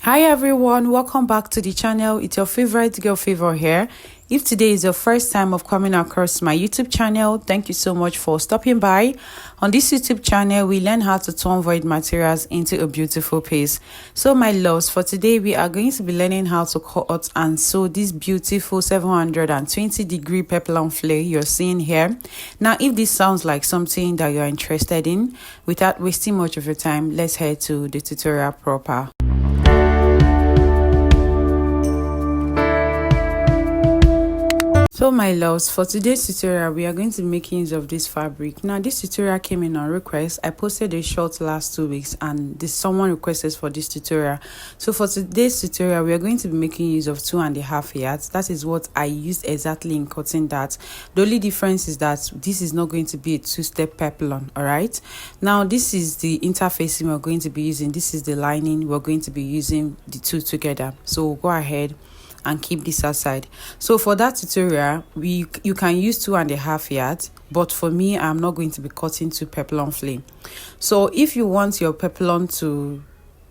Hi everyone, welcome back to the channel. It's your favorite girl Favor here. If today is your first time of coming across my YouTube channel, thank you so much for stopping by. On this YouTube channel, we learn how to turn void materials into a beautiful piece. So my loves, for today we are going to be learning how to cut and sew this beautiful 720 degree peplum flare you're seeing here. Now if this sounds like something that you're interested in, without wasting much of your time, let's head to the tutorial proper. So my loves, for today's tutorial we are going to be making use of this fabric. Now this tutorial came in on request. I posted a short last 2 weeks and someone requested for this tutorial. So for today's tutorial we are going to be making use of 2.5 yards. That is what I used exactly in cutting that. The only difference is that this is not going to be a two-step peplum. All right, now this is the interfacing we're going to be using. This is the lining. We're going to be using the two together. So go ahead and keep this aside. So for that tutorial you can use 2.5 yards, but for me I'm not going to be cutting two peplum flare. So if you want your peplum to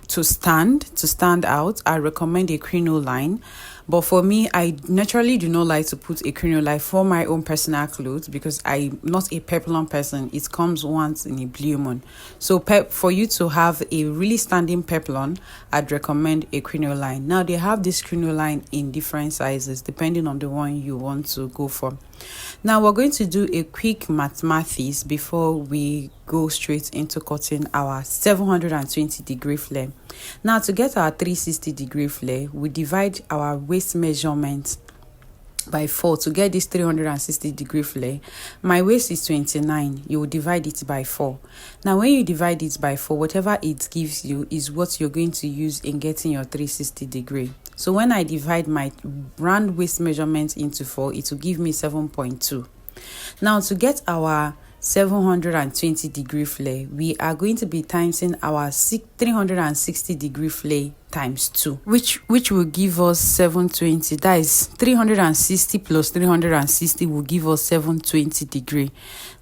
stand out, I recommend a crinoline. But for me, I naturally do not like to put a crinoline for my own personal clothes because I'm not a peplum person. It comes once in a blue moon. So for you to have a really standing peplum, I'd recommend a crinoline. Now they have this crinoline in different sizes depending on the one you want to go for. Now we're going to do a quick mathematics before we go straight into cutting our 720 degree flare. Now to get our 360 degree flare, we divide our waist measurement by 4 to get this 360 degree flare. My waist is 29. You will divide it by 4. Now when you divide it by 4, whatever it gives you is what you're going to use in getting your 360 degree. So when I divide my round waist measurement into 4, it will give me 7.2. Now to get our 720 degree flare, we are going to be timesing our 360 degree flare times 2, which will give us 720. That is 360 plus 360 will give us 720 degree.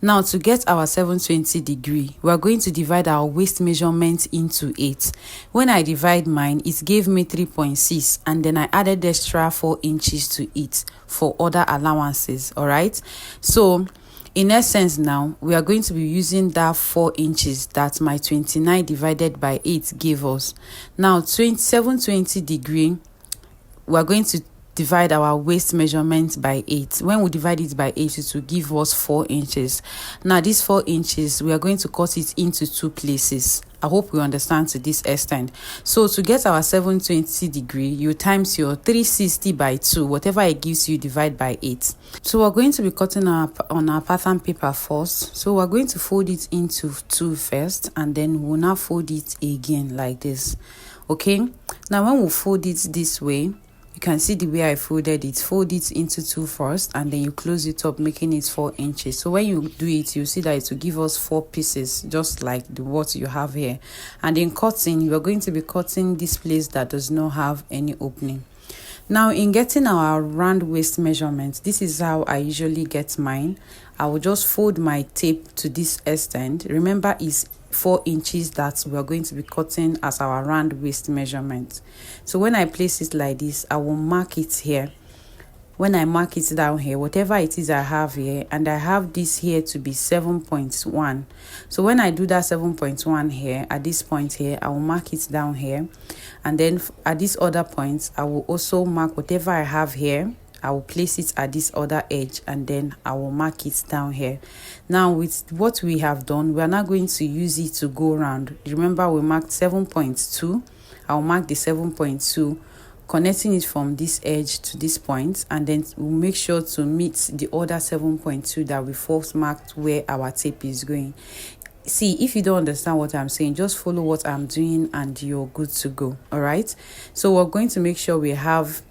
Now to get our 720 degree, we are going to divide our waist measurement into 8. When I divide mine, it gave me 3.6, and then I added extra 4 inches to it for other allowances. All right, so in essence, now we are going to be using that 4 inches that my 29 divided by 8 gave us. Now 720 degree, we are going to divide our waist measurement by 8. When we divide it by 8, it will give us 4 inches. Now these 4 inches, we are going to cut it into 2 places. I hope you understand to this extent. So to get our 720 degree, you times your 360 by 2, whatever it gives you, divide by 8. So we're going to be cutting on our pattern paper first. So we're going to fold it into 2 first, and then we'll now fold it again like this. Okay, now when we fold it this way, you can see the way I folded it. Fold it into 2 first, and then you close it up, making it 4 inches. So when you do it, you see that it will give us 4 pieces, just like what you have here. And in cutting, you are going to be cutting this place that does not have any opening. Now in getting our round waist measurement, this is how I usually get mine. I will just fold my tape to this extent. Remember, it's 4 inches that we are going to be cutting as our round waist measurement. So when I place it like this, I will mark it here. When I mark it down here, whatever it is I have here, and I have this here to be 7.1. So when I do that 7.1 here, at this point here, I will mark it down here. And then at this other point, I will also mark whatever I have here. I will place it at this other edge, and then I will mark it down here. Now with what we have done, we are not going to use it to go around. Remember, we marked 7.2. I'll mark the 7.2, connecting it from this edge to this point, and then we'll make sure to meet the other 7.2 that we first marked where our tape is going. See, if you don't understand what I'm saying, just follow what I'm doing and you're good to go. All right, so we're going to make sure we have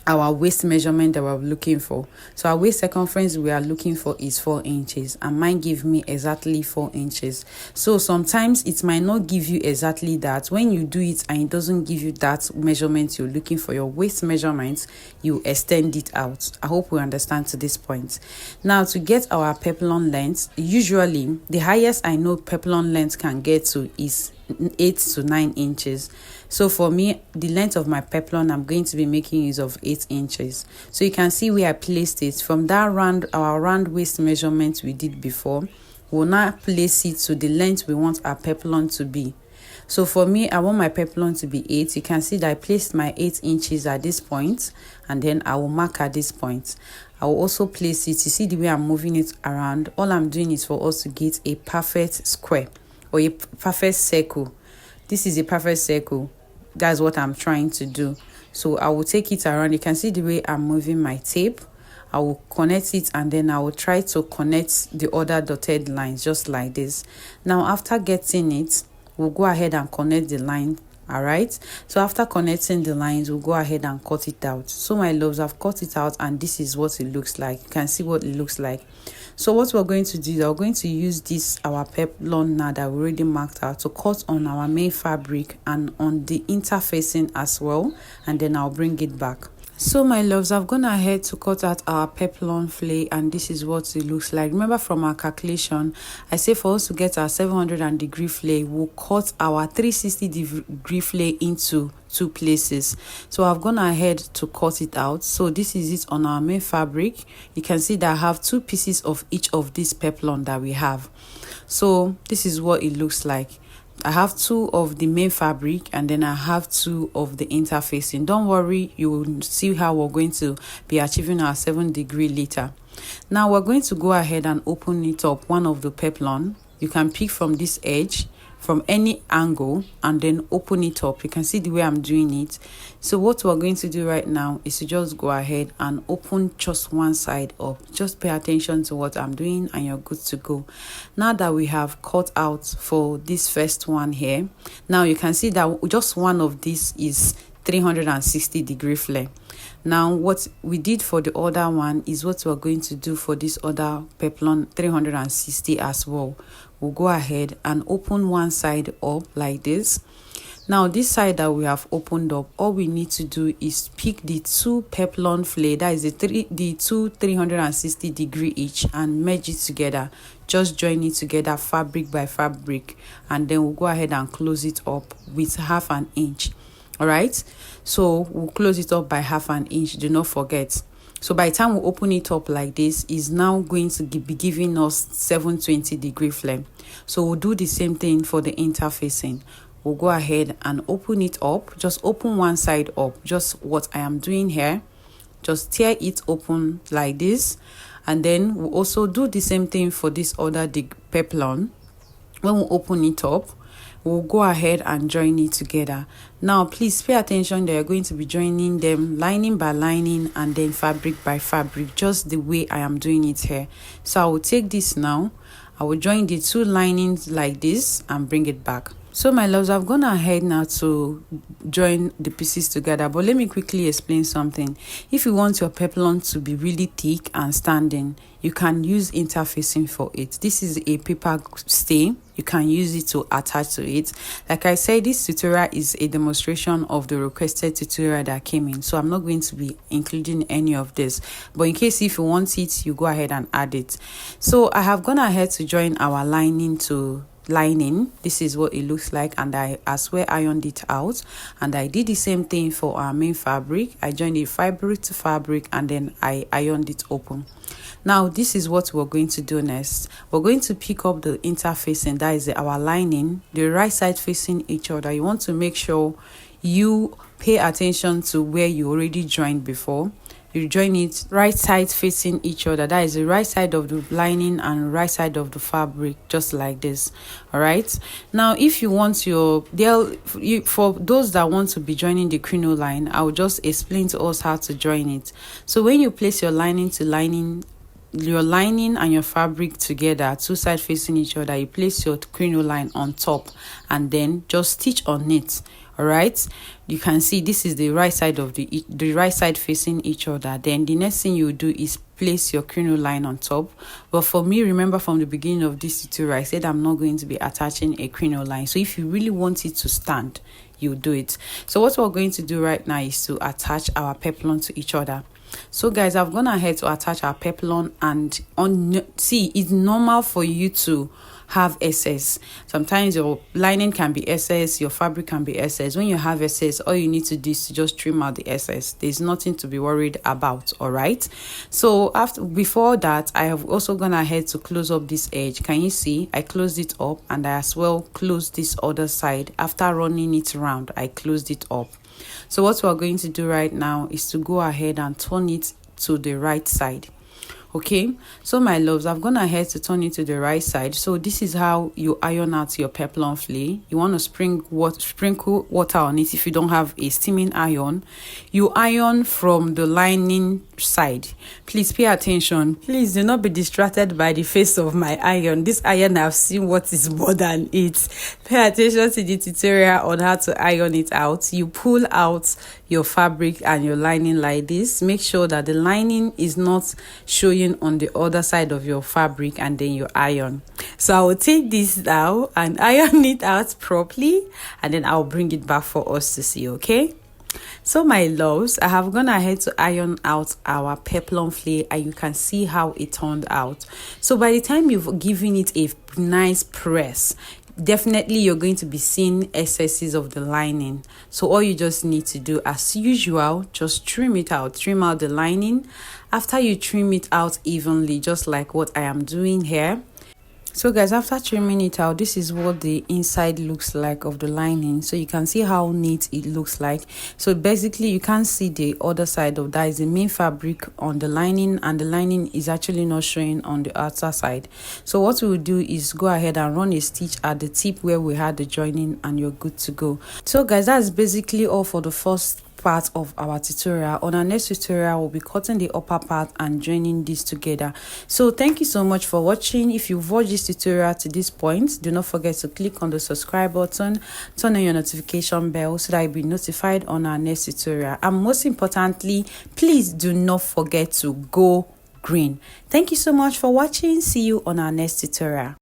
our waist measurement that we're looking for. So our waist circumference we are looking for is 4 inches, and mine give me exactly 4 inches. So sometimes it might not give you exactly that. When you do it and it doesn't give you that measurement you're looking for, your waist measurement, you extend it out. I hope we understand to this point. Now to get our peplum length, usually the highest I know peplum length can get to is 8 to 9 inches. So for me, the length of my peplum, I'm going to be making use of 8 inches. So you can see where I placed it. From that our round waist measurement we did before, we'll now place it to the length we want our peplum to be. So for me, I want my peplum to be 8. You can see that I placed my 8 inches at this point, and then I will mark at this point. I will also place it. You see the way I'm moving it around. All I'm doing is for us to get a perfect square or a perfect circle. This is a perfect circle. That's what I'm trying to do. So I will take it around. You can see the way I'm moving my tape. I will connect it, and then I will try to connect the other dotted lines just like this. Now after getting it, we'll go ahead and connect the line. All right, so after connecting the lines, we'll go ahead and cut it out. So my loves, I've cut it out, and this is what it looks like. You can see what it looks like. So what we're going to do is we're going to use this our peplum now that we already marked out to cut on our main fabric and on the interfacing as well, and then I'll bring it back. So my loves, I've gone ahead to cut out our peplum flay, and this is what it looks like. Remember from our calculation, I say for us to get our 700 degree flay, we'll cut our 360 degree flay into 2 places. So I've gone ahead to cut it out. So this is it on our main fabric. You can see that I have 2 pieces of each of this peplum that we have. So this is what it looks like. I have 2 of the main fabric, and then I have 2 of the interfacing. Don't worry, you will see how we're going to be achieving our 7 degree later. Now we're going to go ahead and open it up, one of the peplum. You can pick from this edge, from any angle, and then open it up. You can see the way I'm doing it. So what we're going to do right now is to just go ahead and open just one side up. Just pay attention to what I'm doing, and you're good to go. Now that we have cut out for this first one here, now you can see that just one of these is 360 degree flare. Now what we did for the other one is what we're going to do for this other peplum 360 as well. We'll go ahead and open one side up like this. Now this side that we have opened up, all we need to do is pick the 2 peplum flay, that is the 2 360 degree each, and merge it together. Just join it together fabric by fabric, and then we'll go ahead and close it up with 1/2 inch. All right, so we'll close it up by 1/2 inch. Do not forget. So by the time we open it up like this, is now going to be giving us 720 degree flare. So we'll do the same thing for the interfacing. We'll go ahead and open it up. Just open one side up, just what I am doing here. Just tear it open like this, and then we'll also do the same thing for this other peplum. When we open it up, we'll go ahead and join it together. Now please pay attention that you're going to be joining them lining by lining and then fabric by fabric, just the way I am doing it here. So I will take this now, I will join the 2 linings like this and bring it back. So my loves, I've gone ahead now to join the pieces together, but let me quickly explain something. If you want your peplum to be really thick and standing, you can use interfacing for it. This is a paper stay. You can use it to attach to it. Like I said, this tutorial is a demonstration of the requested tutorial that came in, so I'm not going to be including any of this, but in case if you want it, you go ahead and add it. So I have gone ahead to join our lining to lining. This is what it looks like, and I as well ironed it out, and I did the same thing for our main fabric. I joined the fabric to fabric, and then I ironed it open. Now this is what we're going to do next. We're going to pick up the interfacing, that is our lining, the right side facing each other. You want to make sure you pay attention to where you already joined before. You join it right side facing each other, that is the right side of the lining and right side of the fabric, just like this. All right, now if you want for those that want to be joining the crinoline, I will just explain to us how to join it. So when you place your lining to lining, your lining and your fabric together, 2 sides facing each other, you place your crinoline on top and then just stitch on it. All right, you can see this is the right side of the right side facing each other. Then the next thing you do is place your crinoline on top. But for me, remember from the beginning of this tutorial, I said I'm not going to be attaching a crinoline. So if you really want it to stand, you do it. So what we're going to do right now is to attach our peplum to each other. So guys, I've gone ahead to attach our peplum, and see, it's normal for you to have excess. Sometimes your lining can be excess, your fabric can be excess. When you have excess, all you need to do is to just trim out the excess. There's nothing to be worried about. All right. So before that, I have also gone ahead to close up this edge. Can you see? I closed it up, and I as well closed this other side. After running it around, I closed it up. So what we're going to do right now is to go ahead and turn it to the right side. Okay, so my loves, I've gone ahead to turn it to the right side. So this is how you iron out your peplum flay. You want to sprinkle water on it. If you don't have a steaming iron, you iron from the lining side. Please pay attention. Please do not be distracted by the face of my iron. This iron, I've seen what is more than it. Pay attention to the tutorial on how to iron it out. You pull out your fabric and your lining like this. Make sure that the lining is not showing on the other side of your fabric, and then you iron. So I will take this now and iron it out properly, and then I'll bring it back for us to see. Okay, so my loves, I have gone ahead to iron out our peplum flay, and you can see how it turned out. So by the time you've given it a nice press, definitely you're going to be seeing excesses of the lining. So all you just need to do, as usual, just trim it out. Trim out the lining. After you trim it out evenly, just like what I am doing here. So guys, after trimming it out, this is what the inside looks like of the lining. So you can see how neat it looks like. So basically you can't see the other side of that is the main fabric on the lining, and the lining is actually not showing on the outer side. So what we will do is go ahead and run a stitch at the tip where we had the joining, and you're good to go. So guys, that's basically all for the first part of our tutorial. On our next tutorial, we'll be cutting the upper part and joining this together. So thank you so much for watching. If you've watched this tutorial to this point, do not forget to click on the subscribe button, turn on your notification bell so that you'll be notified on our next tutorial, and most importantly, please do not forget to go green. Thank you so much for watching. See you on our next tutorial.